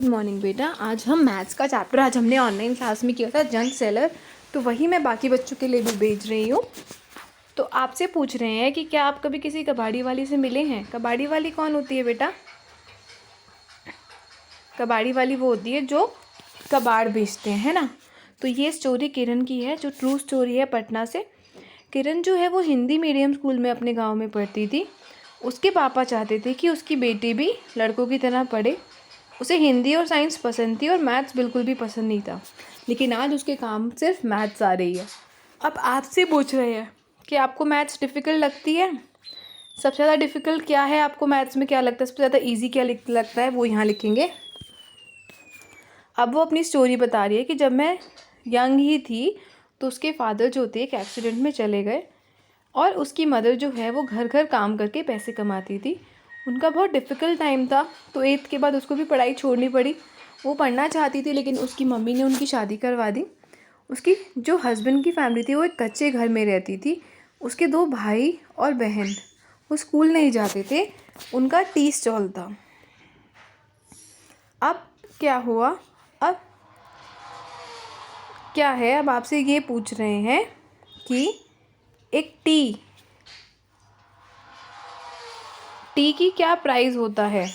Good morning बेटा। आज हम मैथ्स का चैप्टर आज हमने ऑनलाइन क्लास में किया था, जंक सेलर। तो वही मैं बाकी बच्चों के लिए भी भेज रही हूँ। तो आपसे पूछ रहे हैं कि क्या आप कभी किसी कबाड़ी वाली से मिले हैं। कबाड़ी वाली कौन होती है बेटा? कबाड़ी वाली वो होती है जो कबाड़ बेचते हैं, है ना। तो ये स्टोरी किरण की है, जो ट्रू स्टोरी है, पटना से। किरण जो है वो हिंदी मीडियम स्कूल में अपने गाँव में पढ़ती थी। उसके पापा चाहते थे कि उसकी बेटी भी लड़कों की तरह पढ़े। उसे हिंदी और साइंस पसंद थी और मैथ्स बिल्कुल भी पसंद नहीं था, लेकिन आज उसके काम सिर्फ मैथ्स आ रही है। अब आपसे पूछ रहे हैं कि आपको मैथ्स डिफ़िकल्ट लगती है। सबसे ज़्यादा डिफ़िकल्ट क्या है आपको मैथ्स में, क्या लगता है सबसे ज़्यादा ईजी क्या लगता है, वो यहाँ लिखेंगे। अब वो अपनी स्टोरी बता रही है कि जब मैं यंग ही थी तो उसके फादर जो थे एक एक्सीडेंट में चले गए और उसकी मदर जो है वो घर घर काम करके पैसे कमाती थी। उनका बहुत डिफ़िकल्ट टाइम था, तो 8th के बाद उसको भी पढ़ाई छोड़नी पड़ी। वो पढ़ना चाहती थी लेकिन उसकी मम्मी ने उनकी शादी करवा दी। उसकी जो हस्बैंड की फैमिली थी वो एक कच्चे घर में रहती थी। उसके 2 भाई और बहन वो स्कूल नहीं जाते थे, उनका टी स्टॉल था। अब क्या हुआ, अब क्या है, अब आपसे ये पूछ रहे हैं कि एक टी की क्या प्राइस होता है,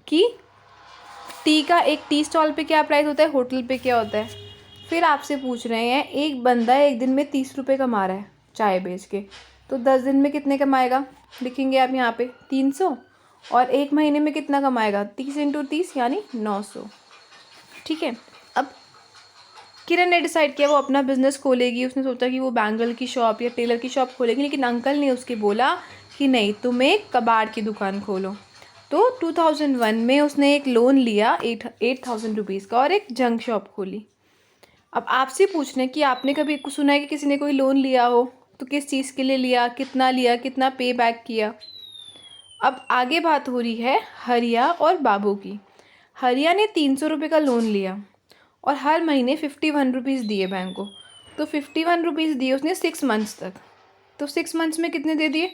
कि टी का एक टी स्टॉल पे क्या प्राइस होता है, होटल पे क्या होता है। फिर आपसे पूछ रहे हैं एक बंदा एक दिन में 30 रुपये कमा रहा है चाय बेच के, तो 10 दिन में कितने कमाएगा। लिखेंगे आप यहाँ पे 300, और एक महीने में कितना कमाएगा, 30 × 30 यानी 900। ठीक है। अब किरण ने डिसाइड किया वो अपना बिजनेस खोलेगी। उसने सोचा कि वो बैंगल की शॉप या टेलर की शॉप खोलेगी, लेकिन अंकल ने उसके बोला कि नहीं, तुम एक कबाड़ की दुकान खोलो। तो 2001 में उसने एक लोन लिया 8,000 रुपीज़ का और एक जंक शॉप खोली। अब आपसे पूछ रहे हैं कि आपने कभी सुना है कि किसी ने कोई लोन लिया हो, तो किस चीज़ के लिए लिया, कितना पे बैक किया। अब आगे बात हो रही है हरिया और बाबू की। हरिया ने 300 रुपये का लोन लिया और हर महीने 51 रुपीज़ दिए बैंक को। तो 51 रुपीज़ दिए उसने 6 मंथ्स तक। तो 6 मंथ्स में कितने दे दिए,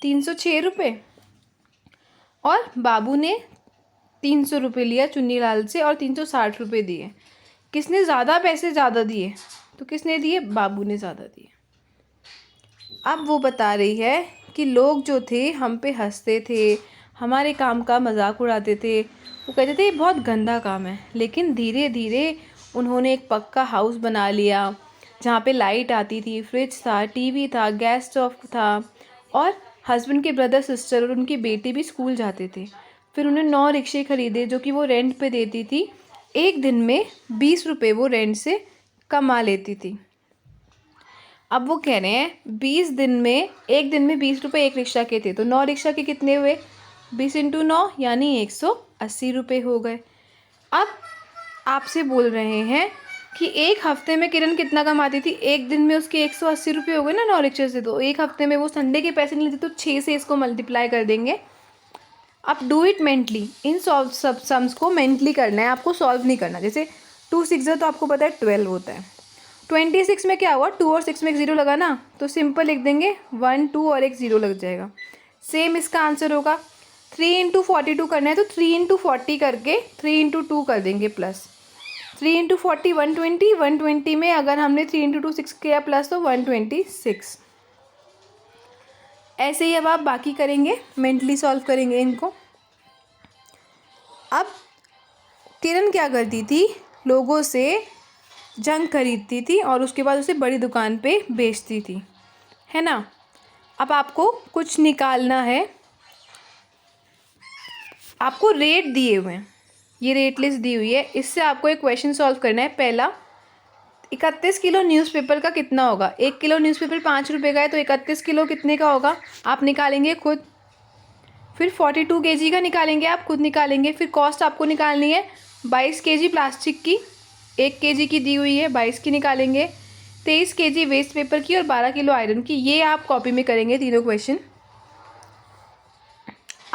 306 रुपये। और बाबू ने 300 रुपये लिया चुन्नीलाल से और 360 रुपये दिए। किसने ज़्यादा पैसे ज़्यादा दिए, तो किसने दिए, बाबू ने ज़्यादा दिए। अब वो बता रही है कि लोग जो थे हम पे हंसते थे, हमारे काम का मजाक उड़ाते थे। वो कहते थे ये बहुत गंदा काम है, लेकिन धीरे धीरे उन्होंने एक पक्का हाउस बना लिया जहाँ पे लाइट आती थी, फ्रिज था, टीवी था, गैस स्टोव था, और हस्बैंड के ब्रदर सिस्टर और उनकी बेटी भी स्कूल जाते थे। फिर उन्हें 9 रिक्शे खरीदे जो कि वो रेंट पे देती थी। एक दिन में 20 रुपये वो रेंट से कमा लेती थी। अब वो कह रहे हैं 20 दिन में, एक दिन में 20 रुपये एक रिक्शा के थे, तो 9 रिक्शा के कितने हुए, 20 × 9 यानी 180 रुपये हो गए। अब आपसे बोल रहे हैं कि एक हफ्ते में किरण कितना कमाती थी। एक दिन में उसके 180 रुपये हो गए ना 9 रिक्शे से, तो एक हफ्ते में वो संडे के पैसे नहीं लेती, तो 6 से इसको मल्टीप्लाई कर देंगे। आप do it mentally, in solve सब सम्स को मेंटली करना है, आपको सॉल्व नहीं करना। जैसे 2 6 है तो आपको पता है 12 होता है। 26 में क्या हुआ, 2 और 6 में एक 0 लगा ना, तो सिंपल लिख देंगे 1 2 और एक 0 लग जाएगा। सेम इसका आंसर होगा। 3 × 42 करना है तो 3 × 40 करके 3 × 2 कर देंगे प्लस। 3 × 40 120, 120 में अगर हमने 3 × 2 6 किया प्लस, तो 126। ऐसे ही अब आप बाकी करेंगे, मेंटली सॉल्व करेंगे इनको। अब किरण क्या करती थी, लोगों से जंग खरीदती थी और उसके बाद उसे बड़ी दुकान पे बेचती थी, है ना। अब आपको कुछ निकालना है, आपको रेट दिए हुए हैं, ये रेट लिस्ट दी हुई है, इससे आपको एक क्वेश्चन सॉल्व करना है। पहला, 31 किलो न्यूज़पेपर का कितना होगा। 1 किलो न्यूज़पेपर 5 रुपये का है, तो 31 किलो कितने का होगा, आप निकालेंगे खुद। फिर 42 kg का निकालेंगे, आप खुद निकालेंगे। फिर कॉस्ट आपको निकालनी है 22 kg प्लास्टिक की, 1 kg की दी हुई है, 22 की निकालेंगे। 23 kg वेस्ट पेपर की और 12 किलो आयरन की। ये आप कॉपी में करेंगे तीनों क्वेश्चन।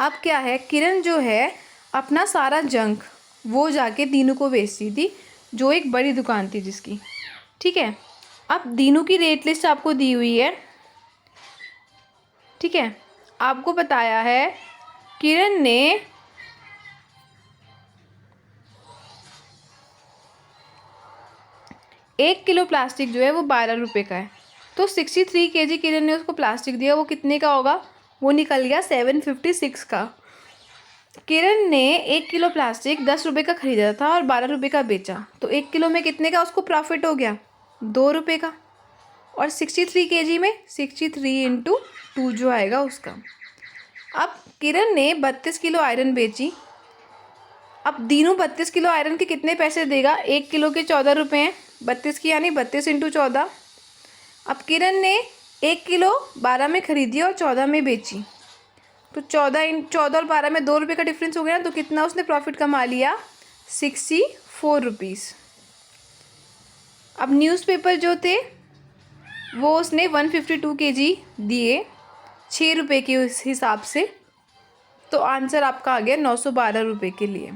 अब क्या है, किरण जो है अपना सारा जंक वो जाके दीनू को बेचती थी, जो एक बड़ी दुकान थी जिसकी। ठीक है। अब दीनू की रेट लिस्ट आपको दी हुई है। ठीक है। आपको बताया है किरण ने 1 किलो प्लास्टिक जो है वो 12 रुपये का है। तो 63 केजी किरण ने उसको प्लास्टिक दिया, वो कितने का होगा? वो निकल गया 756 का। किरण ने 1 किलो प्लास्टिक 10 रुपये का ख़रीदा था और 12 रुपये का बेचा, तो 1 किलो में कितने का उसको प्रॉफिट हो गया? 2 रुपये का। और 63 केजी में 63 इंटू 2 जो आएगा उसका। अब किरण ने 32 किलो आयरन बेची। अब दीनू 32 किलो आयरन के कितने पैसे देगा? 1 किलो के 14 रुपये हैं, 32 की यानी 32 इंटू 14। अब किरण ने 1 किलो 12 में ख़रीदी और 14 में बेची, तो 14 और 12 में 2 रुपये का डिफरेंस हो गया ना, तो कितना उसने प्रॉफिट कमा लिया? 64 रुपीज़। अब न्यूज़पेपर जो थे वो उसने 152 केजी दिए 6 रुपये के उस हिसाब से, तो आंसर आपका आ गया 912 रुपये के लिए।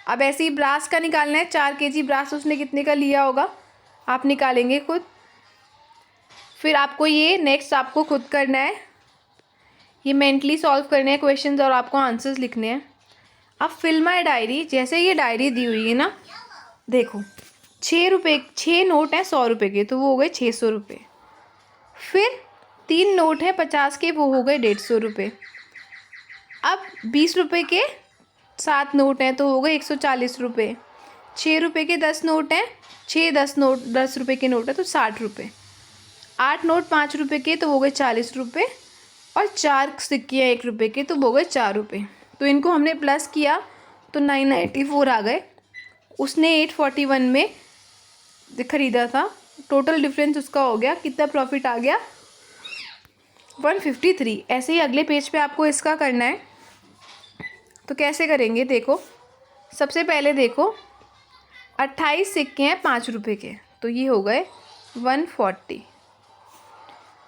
अब ऐसे ही ब्रास का निकालना है। 4 केजी ब्रास उसने कितने का लिया होगा? आप निकालेंगे खुद। फिर आपको ये नेक्स्ट आपको खुद करना है, ये मेंटली सॉल्व करने हैं क्वेश्चंस और आपको आंसर्स लिखने हैं। अब फिल माय डायरी, जैसे ये डायरी दी हुई है ना, देखो 6 नोट हैं 100 रुपये के, तो वो हो गए 600 रुपये। फिर 3 नोट हैं 50 के, वो हो गए 150 रुपये। अब 20 रुपये के 7 नोट हैं, तो हो गए 140 रुपये। 6 रुपये के 10 नोट हैं, 10 रुपये के नोट है तो 60 रुपये। 8 नोट 5 रुपये के, तो हो गए 40 रुपये। और 4 सिक्कियाँ 1 रुपये के, तो वो गए 4 रुपये। तो इनको हमने प्लस किया तो 994 आ गए। उसने 841 में ख़रीदा था, टोटल डिफरेंस उसका हो गया, कितना प्रॉफिट आ गया? 153। ऐसे ही अगले पेज पे आपको इसका करना है। तो कैसे करेंगे देखो, सबसे पहले देखो 28 सिक्के हैं 5 रुपये के, तो ये हो गए 140।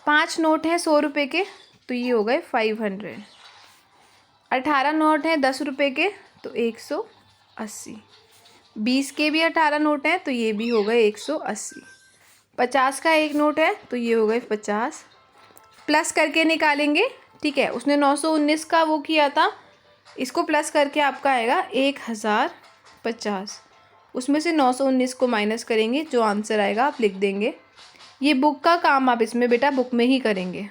5 नोट हैं 100 रुपये के, तो ये हो गए 500। 18 नोट हैं 10 रुपये के, तो 180। 20 के भी 18 नोट हैं, तो ये भी हो गए 180। 50 का 1 नोट है, तो ये हो गए 50। प्लस करके निकालेंगे, ठीक है। उसने 919 का वो किया था, इसको प्लस करके आपका आएगा 1050। उसमें से 919 को माइनस करेंगे, जो आंसर आएगा आप लिख देंगे। ये बुक का काम आप इसमें बेटा बुक में ही करेंगे।